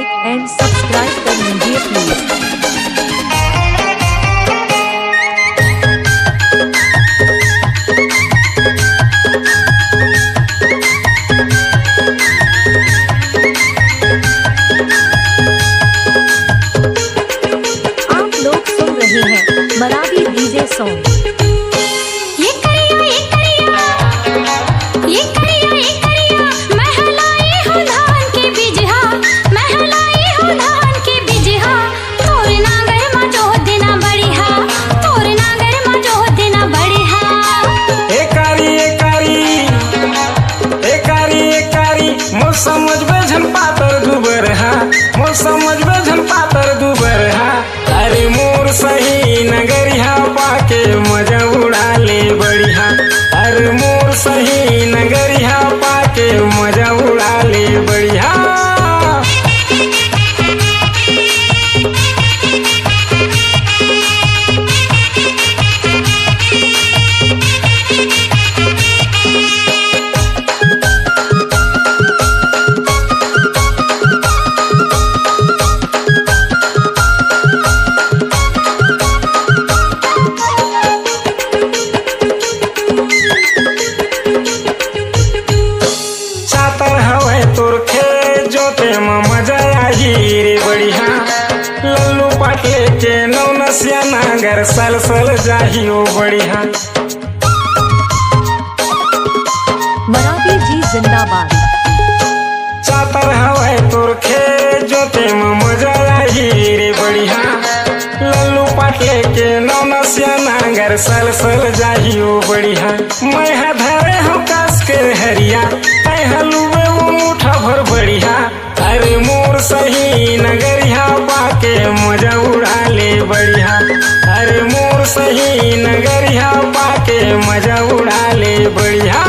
Like and subscribe कर लीजिए please. Marathi DJ song. समझ बेझन पातर दुबर हा, मोर समझ बेझन पातर दुबर हा। अरे मोर सही नगरिया पाके मजा उड़ा ले बढ़िया। अरे मोर सही नगरिया पाके मजा उड़ा ले बढ़िया। मजा आई रे बढ़िया। लल्लू पाटले के नौनसिया नागर सल सल जाही ओ बढ़िया। मराठी जी जिंदाबाद। चातर हवाए तोर खे जोते मजा आई रे बढ़िया। लल्लू पाटले के नौनसिया नागर सल सल जाही ओ बढ़िया। मैं धरे हम कास के हरिया, मैं हलुए वो मुठा भर बढ़िया। अरे मोर सही नगरिया पाके मजा उड़ा ले बढ़िया। अरे मोर सही नगरिया पाके मजा उड़ा ले बढ़िया।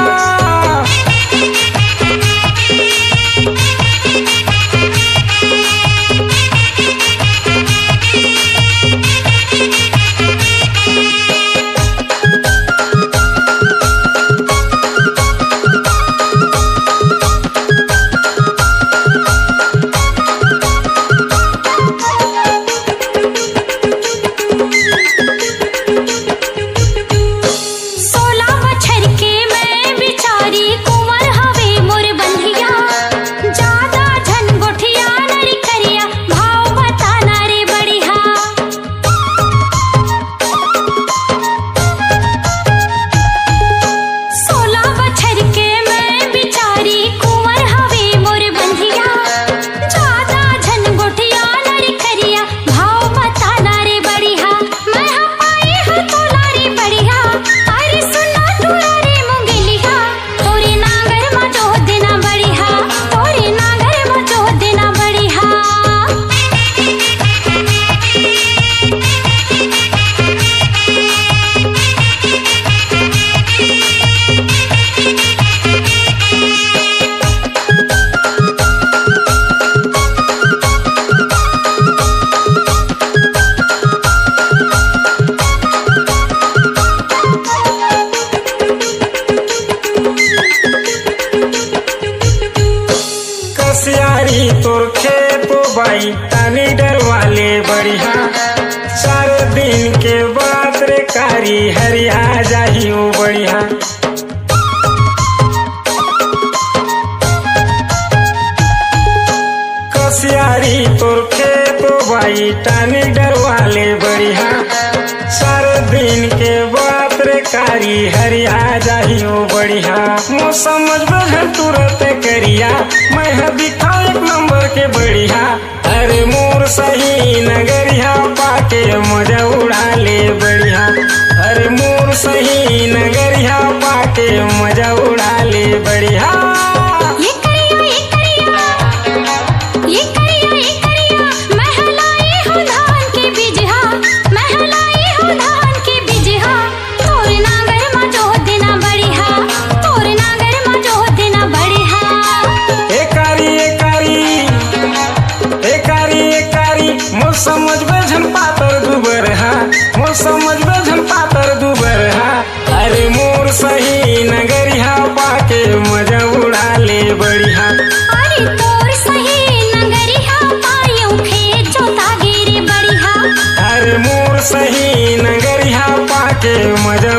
तोर खेतो बाई तानी डर वाले बढ़िया। 4 दिन के बाद रे कारी हरिया जाही ओ बढ़िया। कसियारी तोर खेतो बाई तानी डर वाले बढ़िया। 4 दिन के बाद रे कारी हरिया जाही ओ बढ़िया। मो समझ बहन तुरंत करिया, मैं दिखा एक नंबर के बढ़िया। अरे मोर सही नगरिया पाके मजा उड़ा ले बढ़िया। अरे मोर सही नगरिया पाके मजा उड़ा ले बढ़िया। समझ बेझन पातर दुबर हा, मोर समझ बेझन पातर दुबर हा। अरे मोर सही नगरिया पाके मजा के मजा